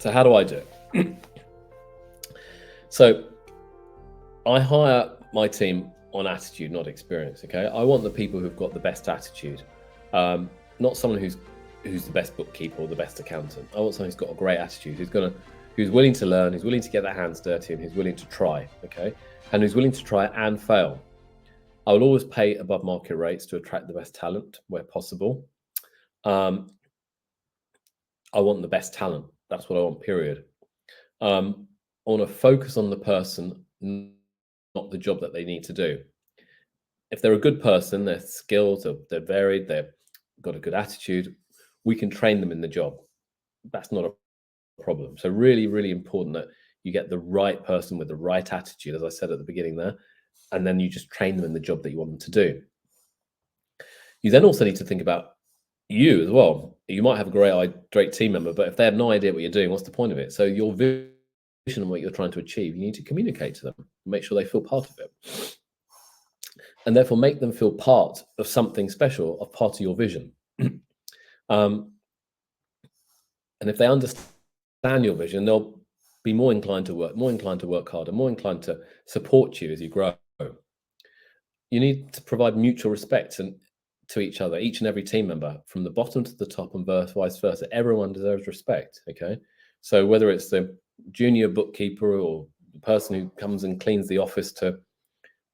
So how do I do it? So I hire my team on attitude, not experience. Okay, I want the people who've got the best attitude, um, not someone who's the best bookkeeper or the best accountant. I want someone who's got a great attitude, who's willing to learn, who's willing to get their hands dirty, and who's willing to try. Okay, and who's willing to try and fail. I will always pay above market rates to attract the best talent where possible. Um, I want the best talent. That's what I want. Period. I want to focus on the person, not the job that they need to do. If they're a good person, their skills they're varied, they've got a good attitude, we can train them in the job. That's not a problem. So really, really important that you get the right person with the right attitude, as I said at the beginning there, and then you just train them in the job that you want them to do. You then also need to think about you as well. You might have a great team member, but if they have no idea what you're doing, what's the point of it? So your vision and what you're trying to achieve, you need to communicate to them, make sure they feel part of it, and therefore make them feel part of something special, of part of your vision. um, and if they understand your vision, they'll be more inclined to work harder, more inclined to support you as you grow. You need to provide mutual respect to each other, each and every team member, from the bottom to the top, and vice versa. Everyone deserves respect. Okay, so whether it's the junior bookkeeper or the person who comes and cleans the office to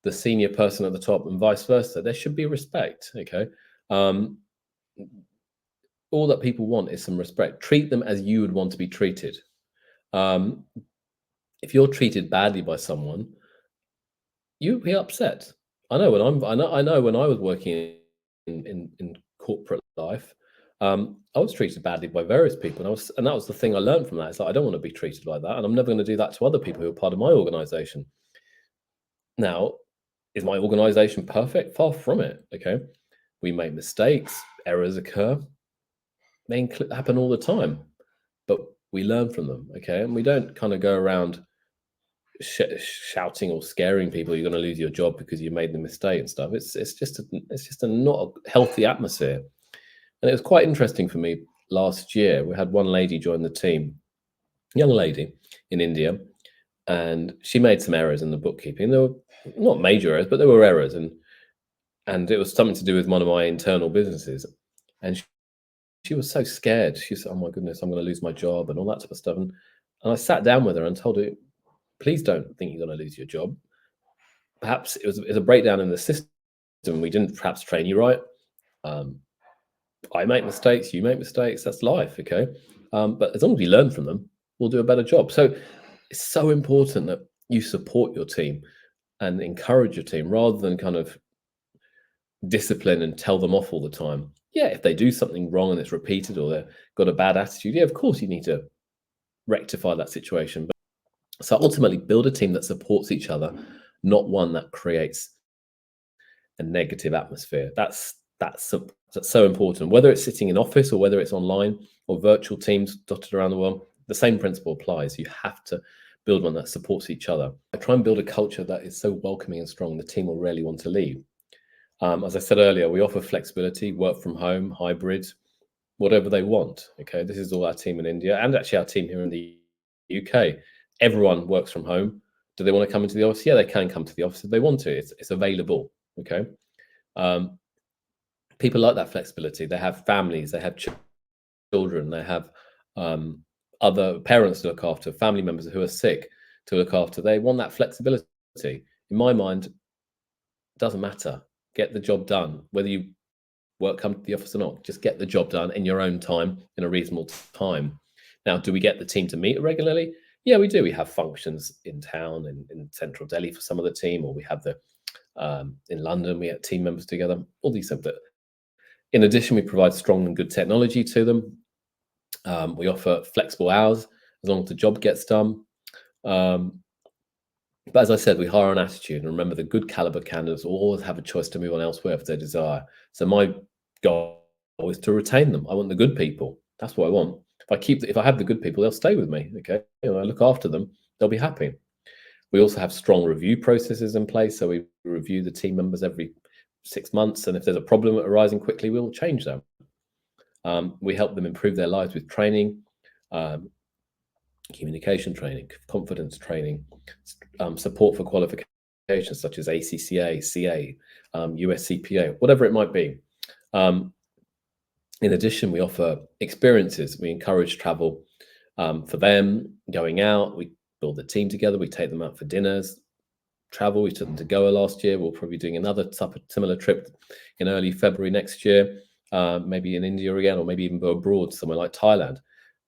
the senior person at the top, and vice versa, there should be respect. Okay, um, all that people want is some respect. Treat them as you would want to be treated. Um, if you're treated badly by someone, you'll be upset. I know when I was working in corporate life, I was treated badly by various people, and that was the thing I learned from that. It's like I don't want to be treated like that, and I'm never going to do that to other people who are part of my organization. Now, is my organization perfect? Far from it. Okay, we make mistakes, errors occur, they happen all the time, but we learn from them. Okay, and we don't kind of go around shouting or scaring people you're going to lose your job because you made the mistake and stuff. It's just a not a healthy atmosphere. And it was quite interesting for me last year. We had one lady join the team, young lady in India, and she made some errors in the bookkeeping. There were not major errors, but there were errors, and it was something to do with one of my internal businesses. And she was so scared. She said, "Oh my goodness, I'm going to lose my job," and all that type of stuff. And I sat down with her and told her, please don't think you're going to lose your job. Perhaps it was a breakdown in the system. We didn't perhaps train you right. I make mistakes, you make mistakes. That's life, okay? But as long as we learn from them, we'll do a better job. So it's so important that you support your team and encourage your team rather than kind of discipline and tell them off all the time. Yeah, if they do something wrong and it's repeated or they've got a bad attitude, yeah, of course you need to rectify that situation. So ultimately, build a team that supports each other, not one that creates a negative atmosphere. That's so important. Whether it's sitting in office or whether it's online or virtual teams dotted around the world, the same principle applies. You have to build one that supports each other. I try and build a culture that is so welcoming and strong, the team will rarely want to leave. As I said earlier, we offer flexibility, work from home, hybrid, whatever they want. Okay, this is all our team in India and actually our team here in the UK. Everyone works from home. Do they want to come into the office? Yeah, they can come to the office if they want to. It's available. Okay. People like that flexibility. They have families, they have children, they have other parents to look after, family members who are sick to look after. They want that flexibility. In my mind, it doesn't matter. Get the job done, whether you come to the office or not. Just get the job done in your own time, in a reasonable time. Now, do we get the team to meet regularly? Yeah, we do. We have functions in town, in central Delhi for some of the team, or we have in London, we have team members together, all these things. In addition, we provide strong and good technology to them. We offer flexible hours as long as the job gets done. But as I said, we hire on attitude, and remember, the good caliber candidates will always have a choice to move on elsewhere if they desire. So my goal is to retain them. I want the good people. That's what I want. If I have the good people, they'll stay with me. Okay, I look after them, they'll be happy. We also have strong review processes in place. So we review the team members every 6 months, and if there's a problem arising quickly, we will change them. We help them improve their lives with training. communication training, confidence training, support for qualifications such as ACCA, CA, USCPA, whatever it might be. In addition, we offer experiences. We encourage travel for them, going out. We build the team together. We take them out for dinners, travel. We took them to Goa last year. We'll probably be doing another similar trip in early February next year, maybe in India again, or maybe even go abroad somewhere like Thailand.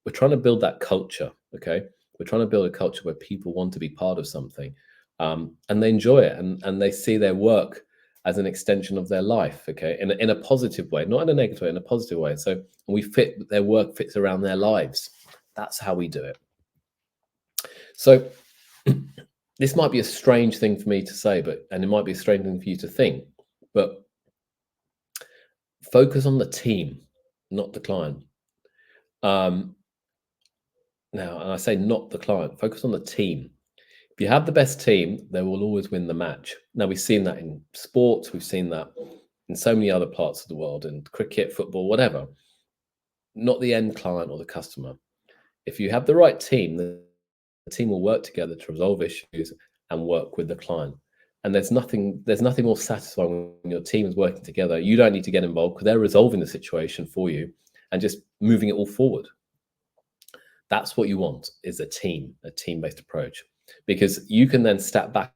We're trying to build that culture, okay? We're trying to build a culture where people want to be part of something, and they enjoy it, and they see their work as an extension of their life, okay, in a positive way, not in a negative way, in a positive way. So we fit their work fits around their lives. That's how we do it. So this might be a strange thing for me to say, and it might be a strange thing for you to think, but focus on the team, not the client. Now, and I say not the client, focus on the team. If you have the best team, they will always win the match. Now, we've seen that in sports, we've seen that in so many other parts of the world, in cricket, football, whatever. Not the end client or the customer. If you have the right team, the team will work together to resolve issues and work with the client. And there's nothing more satisfying when your team is working together. You don't need to get involved because they're resolving the situation for you and just moving it all forward. That's what you want, is a team-based approach, because you can then step back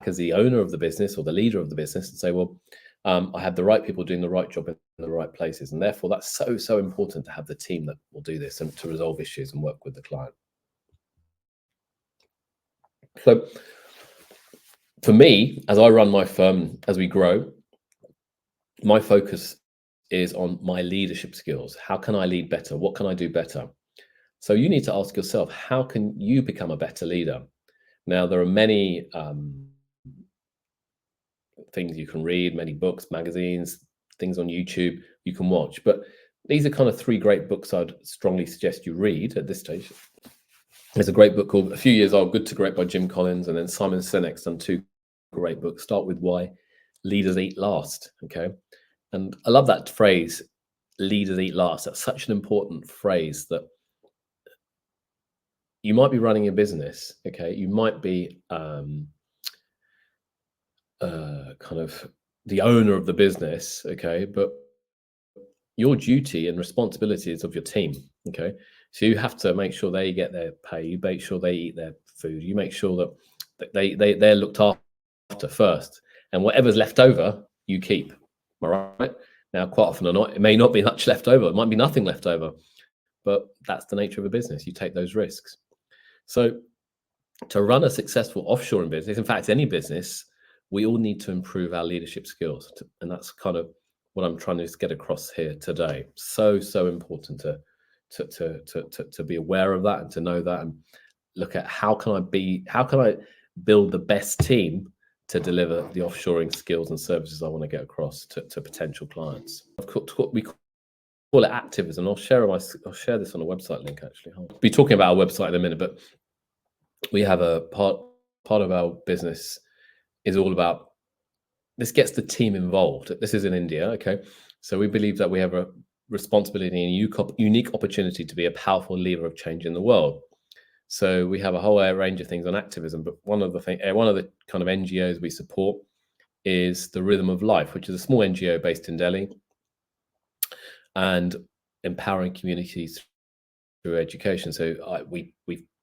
as the owner of the business or the leader of the business and say, well, I have the right people doing the right job in the right places. And therefore, that's so important to have the team that will do this and to resolve issues and work with the client. So for me, as I run my firm, as we grow, my focus is on my leadership skills. How can I lead better? What can I do better? So you need to ask yourself, how can you become a better leader? Now, there are many things you can read, many books, magazines, things on YouTube you can watch. But these are kind of 3 great books I'd strongly suggest you read at this stage. There's a great book called A Few Years Old, Good to Great by Jim Collins, and then Simon Sinek's done 2 great books. Start with Why Leaders Eat Last, okay? And I love that phrase, leaders eat last. That's such an important phrase, that you might be running a business, okay? You might be kind of the owner of the business, okay? But your duty and responsibility is of your team, okay? So you have to make sure they get their pay. You make sure they eat their food. You make sure that they're looked after first, and whatever's left over, you keep. Am I right? Now, quite often or not, it may not be much left over. It might be nothing left over, but that's the nature of a business. You take those risks. So to run a successful offshoring business, in fact, any business, we all need to improve our leadership skills. And that's kind of what I'm trying to get across here today. So important to be aware of that and to know that, and look at how can I build the best team to deliver the offshoring skills and services I want to get across to potential clients. We call it activism. I'll share this on a website link, actually. I'll be talking about our website in a minute, but we have a part of our business is all about, this gets the team involved. This is in India, okay? So we believe that we have a responsibility and a unique opportunity to be a powerful leader of change in the world. So we have a whole range of things on activism, but one of the kind of NGOs we support is the Rhythm of Life, which is a small NGO based in Delhi, and empowering communities through education. So we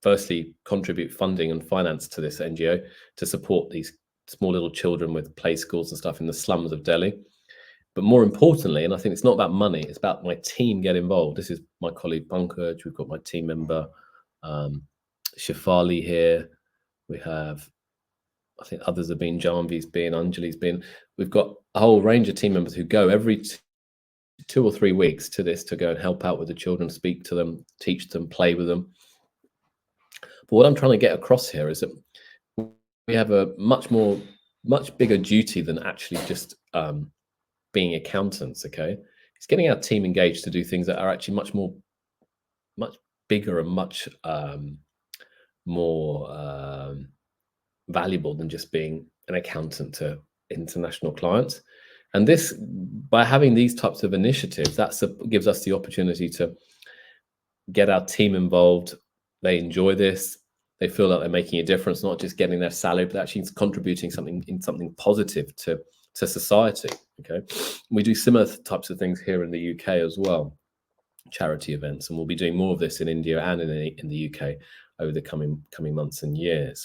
firstly contribute funding and finance to this NGO to support these small little children with play schools and stuff in the slums of Delhi. But more importantly, and I think it's not about money, it's about my team get involved. This is my colleague Pankaj. We've got my team member Shafali here. We have, I think others have been, Janvi's been, Anjali's been. We've got a whole range of team members who go every 2 or 3 weeks to this to go and help out with the children, speak to them, teach them, play with them. But what I'm trying to get across here is that we have a much bigger duty than actually just being accountants, okay? It's getting our team engaged to do things that are actually much bigger and much more valuable than just being an accountant to international clients. And this, by having these types of initiatives, gives us the opportunity to get our team involved, they enjoy this. They feel like they're making a difference, not just getting their salary, but actually contributing something positive to society. Okay, we do similar types of things here in the UK as well, charity events, and we'll be doing more of this in India and in the UK over the coming months and years.